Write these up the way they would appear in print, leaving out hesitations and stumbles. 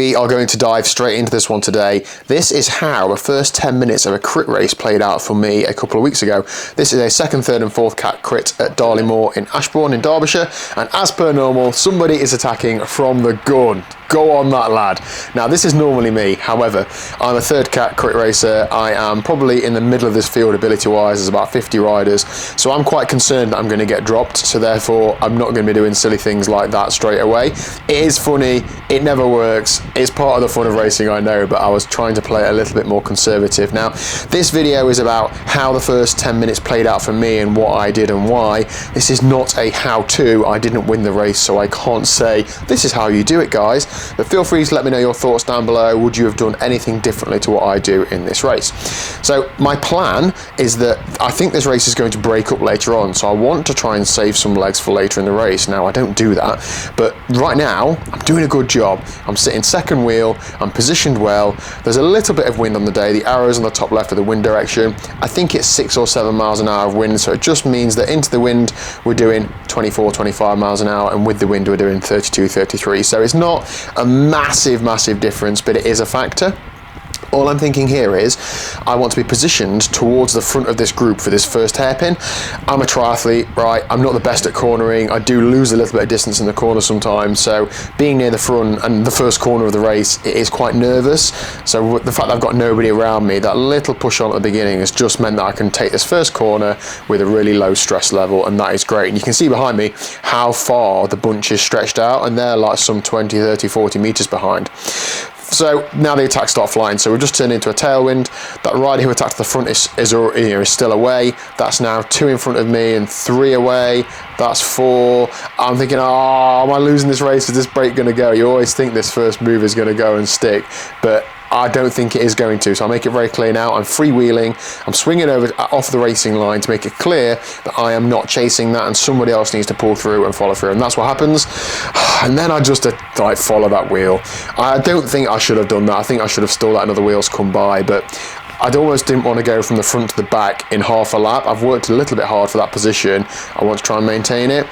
We are going to dive straight into this one today. This is how the first 10 minutes of a crit race played out for me a couple of weeks ago. This is a second, third and fourth cat crit at Darley Moor in Ashbourne in Derbyshire, and as per normal, somebody is attacking from the gun. Go on that lad. Now this is normally me, however, I'm a third cat crit racer. I am probably in the middle of this field ability wise, there's about 50 riders, so I'm quite concerned that I'm going to get dropped, so therefore I'm not going to be doing silly things like that straight away. It is funny, it never works, it's part of the fun of racing, I know, but I was trying to play it a little bit more conservative. Now this video is about how the first 10 minutes played out for me and what I did and why. This is not a how-to. I didn't win the race, so I can't say this is how you do it, guys. But feel free to let me know your thoughts down below. Would you have done anything differently to what I do in this race? So my plan is that I think this race is going to break up later on, so I want to try and save some legs for later in the race. Now I don't do that, but right now I'm doing a good job. I'm sitting second wheel, I'm positioned well, there's a little bit of wind on the day, the arrows on the top left of the wind direction. I think it's 6 or 7 miles an hour of wind, so it just means that into the wind we're doing 24, 25 miles an hour, and with the wind we're doing 32, 33. So it's not a massive difference, but it is a factor. All I'm thinking here is I want to be positioned towards the front of this group for this first hairpin. I'm a triathlete, right? I'm not the best at cornering. I do lose a little bit of distance in the corner sometimes, so being near the front and the first corner of the race, it is quite nervous. So the fact that I've got nobody around me, that little push on at the beginning has just meant that I can take this first corner with a really low stress level, and that is great. And you can see behind me how far the bunch is stretched out, and they're like some 20, 30, 40 meters behind. So now the attacks start flying, so we've just turned into a tailwind. That rider who attacked the front is still away. That's now 2 in front of me and 3 away. That's 4. I'm thinking, oh, am I losing this race? Is this brake going to go? You always think this first move is going to go and stick, but I don't think it is going to, so I'll make it very clear now. I'm freewheeling, I'm swinging over off the racing line to make it clear that I am not chasing that and somebody else needs to pull through and follow through, and that's what happens. And then I just like follow that wheel. I don't think I should have done that. I think I should have still let another wheels come by, but I almost didn't want to go from the front to the back in half a lap. I've worked a little bit hard for that position. I want to try and maintain it.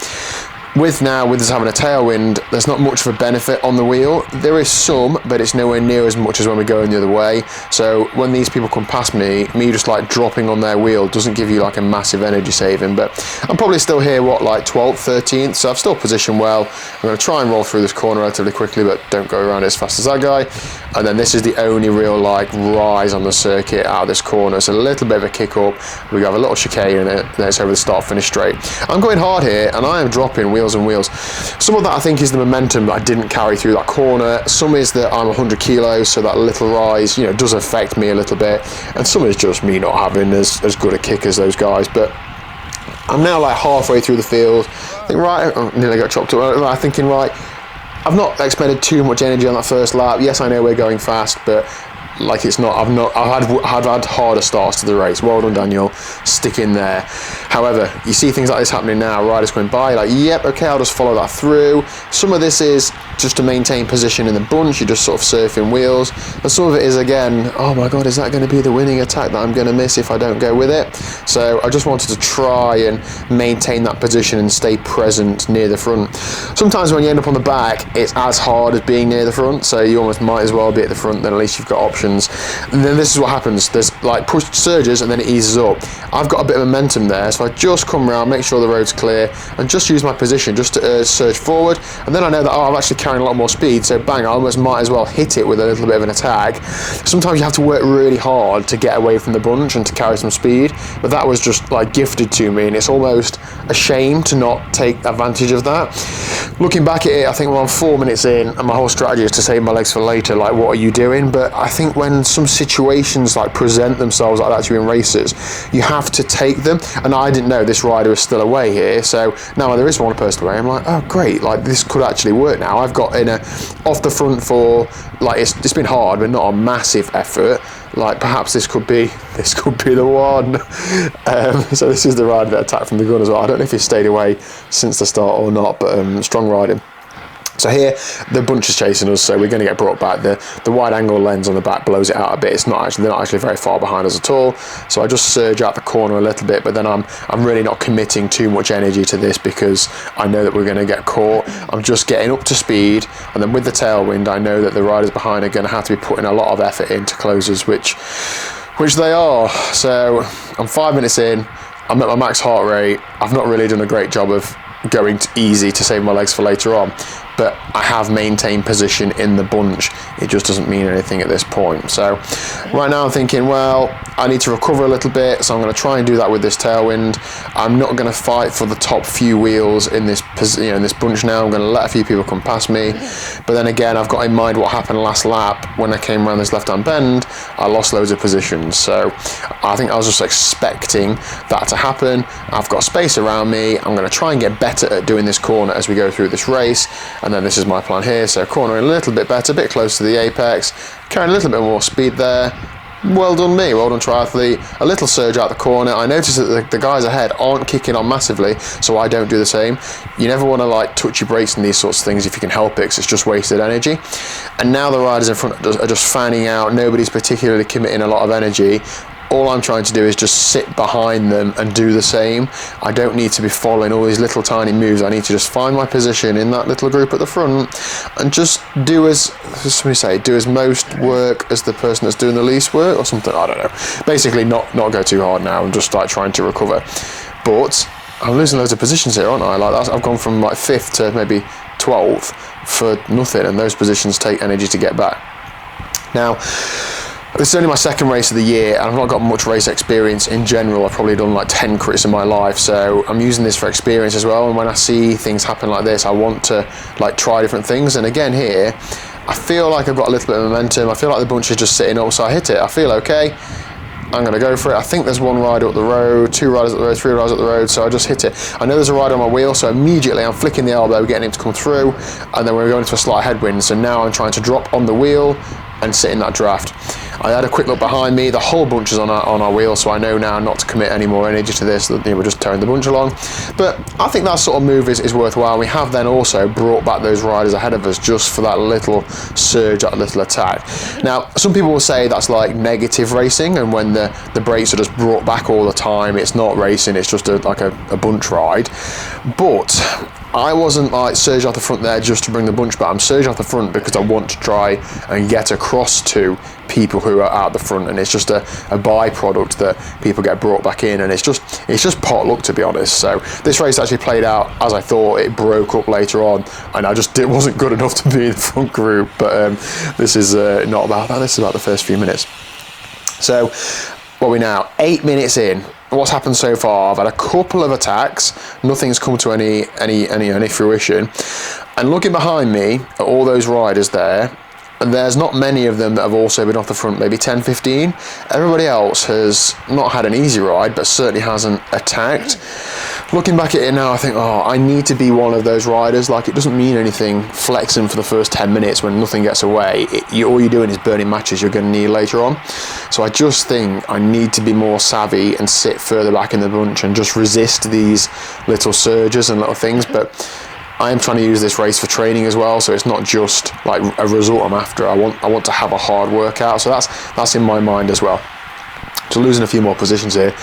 With us having a tailwind, there's not much of a benefit on the wheel. There is some, but it's nowhere near as much as when we're going the other way. So when these people come past me just like dropping on their wheel doesn't give you like a massive energy saving. But I'm probably still here, like 12th, 13th, so I've still positioned well. I'm going to try and roll through this corner relatively quickly, but don't go around it as fast as that guy. And then this is the only real like rise on the circuit out of this corner. It's a little bit of a kick up. We have a little chicane in it, then it's over the start finish straight. I'm going hard here and I am dropping wheels and wheels. Some of that I think is the momentum that I didn't carry through that corner. Some is that I'm 100 kilos, so that little rise, does affect me a little bit. And some is just me not having as good a kick as those guys. But I'm now like halfway through the field. I think, right, I nearly got chopped up. I'm thinking, right, I've not expended too much energy on that first lap. Yes, I know we're going fast, but like it's not. I've had harder starts to the race. Well done, Daniel. Stick in there. However, you see things like this happening now. Riders going by, like, yep, okay, I'll just follow that through. Some of this is just to maintain position in the bunch. You're just sort of surfing wheels. And some of it is, again, oh my God, is that going to be the winning attack that I'm going to miss if I don't go with it? So I just wanted to try and maintain that position and stay present near the front. Sometimes when you end up on the back, it's as hard as being near the front. So you almost might as well be at the front, then at least you've got options. And then this is what happens. There's like push surges and then it eases up. I've got a bit of momentum there, so I just come around, make sure the road's clear, and just use my position just to surge forward. And then I know that, I'm actually carrying a lot more speed, so bang, I almost might as well hit it with a little bit of an attack. Sometimes you have to work really hard to get away from the bunch and to carry some speed, but that was just like gifted to me, and it's almost a shame to not take advantage of that. Looking back at it, I think I'm 4 minutes in, and my whole strategy is to save my legs for later. Like, what are you doing? But I think when some situations like present themselves like that to you in races, you have to take them. And I didn't know this rider is still away here, so now there is one person away. I'm like, oh great, like this could actually work now. I've got in a off the front for like it's been hard, but not a massive effort. Like perhaps this could be the one. So this is the rider that attacked from the gun as well. I don't know if he stayed away since the start or not, but strong riding. So here, the bunch is chasing us, so we're going to get brought back. The wide angle lens on the back blows it out a bit. They're not actually very far behind us at all. So I just surge out the corner a little bit, but then I'm really not committing too much energy to this because I know that we're going to get caught. I'm just getting up to speed, and then with the tailwind, I know that the riders behind are going to have to be putting a lot of effort into closers, which they are. So I'm 5 minutes in. I'm at my max heart rate. I've not really done a great job of going easy to save my legs for later on, but I have maintained position in the bunch. It just doesn't mean anything at this point. So right now I'm thinking, well, I need to recover a little bit, so I'm going to try and do that with this tailwind. I'm not going to fight for the top few wheels in this in this bunch now. I'm going to let a few people come past me, but then again, I've got in mind what happened last lap when I came around this left-hand bend. I lost loads of positions, so I think I was just expecting that to happen. I've got space around me. I'm going to try and get better at doing this corner as we go through this race, and then this is my plan here. So cornering a little bit better, a bit closer to the apex, carrying a little bit more speed there. Well done me, well done triathlete. A little surge out the corner. I noticed that the guys ahead aren't kicking on massively, so I don't do the same. You never want to like touch your brakes in these sorts of things if you can help it, because it's just wasted energy. And now the riders in front are just fanning out. Nobody's particularly committing a lot of energy. All I'm trying to do is just sit behind them and do the same. I don't need to be following all these little tiny moves. I need to just find my position in that little group at the front and just do as most work as the person that's doing the least work or something. I don't know. Basically not go too hard now and just like trying to recover. But I'm losing loads of positions here, aren't I? Like I've gone from like 5th to maybe 12th for nothing, and those positions take energy to get back. Now, this is only my second race of the year, and I've not got much race experience in general. I've probably done like 10 crits in my life, so I'm using this for experience as well. And when I see things happen like this, I want to like try different things. And again here, I feel like I've got a little bit of momentum. I feel like the bunch is just sitting up, so I hit it. I feel okay. I'm going to go for it. I think there's one rider up the road, 2 riders up the road, 3 riders up the road, so I just hit it. I know there's a rider on my wheel, so immediately I'm flicking the elbow, getting him to come through, and then we're going into a slight headwind. So now I'm trying to drop on the wheel and sit in that draft. I had a quick look behind me. The whole bunch is on our wheel, so I know now not to commit any more energy to this. We're just tearing the bunch along. But I think that sort of move is worthwhile. We have then also brought back those riders ahead of us just for that little surge, that little attack. Now, some people will say that's like negative racing, and when the brakes are just brought back all the time, it's not racing, it's just like a bunch ride. But I wasn't like surging off the front there just to bring the bunch back. I'm surging off the front because I want to try and get across to people who are out the front, and it's just a byproduct that people get brought back in, and it's just pot luck, to be honest. So this race actually played out as I thought. It broke up later on, and it wasn't good enough to be in the front group. But this is not about that. This is about the first few minutes. So what are we now? 8 minutes in. What's happened so far? I've had a couple of attacks. Nothing's come to any fruition. And looking behind me at all those riders there, and there's not many of them that have also been off the front, maybe 10, 15. Everybody else has not had an easy ride, but certainly hasn't attacked. Looking back at it now, I think, I need to be one of those riders. Like, it doesn't mean anything flexing for the first 10 minutes when nothing gets away. All you're doing is burning matches you're going to need later on. So I just think I need to be more savvy and sit further back in the bunch and just resist these little surges and little things. But I am trying to use this race for training as well, so it's not just like a result I'm after. I want to have a hard workout, so that's in my mind as well. So losing a few more positions here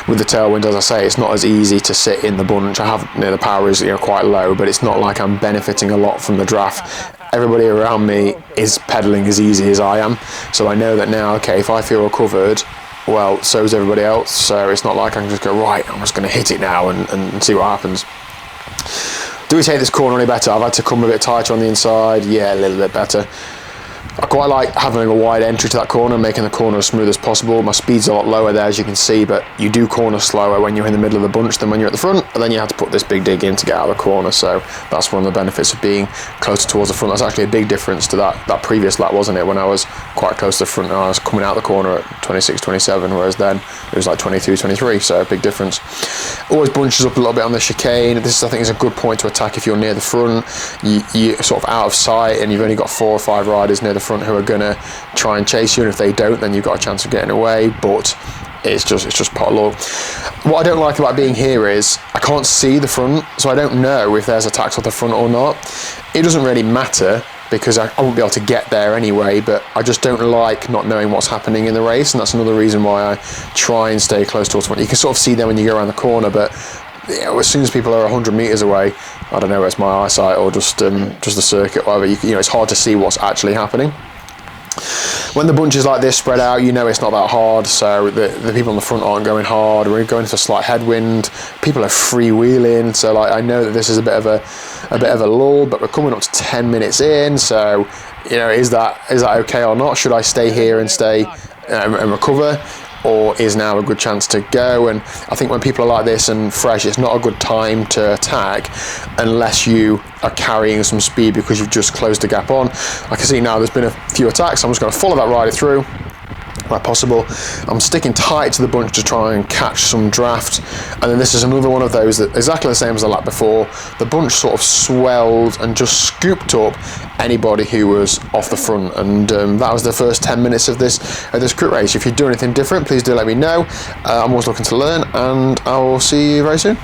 with the tailwind, as I say, it's not as easy to sit in the bunch. The power is quite low, but it's not like I'm benefiting a lot from the draft. Everybody around me is pedaling as easy as I am, so I know that now. Okay, if I feel recovered, well, so is everybody else. So it's not like I can just go right. I'm just going to hit it now and see what happens. Do we take this corner any better? I've had to come a bit tighter on the inside. Yeah, a little bit better. I quite like having a wide entry to that corner, making the corner as smooth as possible. My speed's a lot lower there, as you can see, but you do corner slower when you're in the middle of the bunch than when you're at the front, and then you have to put this big dig in to get out of the corner, so that's one of the benefits of being closer towards the front. That's actually a big difference to that previous lap, wasn't it, when I was quite close to the front and I was coming out the corner at 26, 27, whereas then it was like 22, 23, so a big difference. Always bunches up a little bit on the chicane. This, I think, is a good point to attack if you're near the front. You're sort of out of sight and you've only got 4 or 5 riders near the front who are going to try and chase you, and if they don't, then you've got a chance of getting away. But it's just pot of luck. What I don't like about being here is I can't see the front, so I don't know if there's attacks on the front or not. It doesn't really matter because I won't be able to get there anyway, but I just don't like not knowing what's happening in the race, and that's another reason why I try and stay close towards the front. You can sort of see them when you go around the corner, but as soon as people are 100 metres away, I don't know, it's my eyesight or just the circuit, whatever, it's hard to see what's actually happening. When the bunch is like this spread out, it's not that hard, so the people on the front aren't going hard. We're going into a slight headwind. People are freewheeling, so I know that this is a bit of a lull, but we're coming up to 10 minutes in, so is that okay or not? Should I stay here and stay and recover? Or is now a good chance to go? And I think when people are like this and fresh, it's not a good time to attack unless you are carrying some speed because you've just closed the gap on. I can see now there's been a few attacks. I'm just going to follow that rider through where possible. I'm sticking tight to the bunch to try and catch some draft, and then this is another one of those that exactly the same as the lap before. The bunch sort of swelled and just scooped up anybody who was off the front, and that was the first 10 minutes of this crit race. If you do anything different, please do let me know. I'm always looking to learn, and I will see you very soon.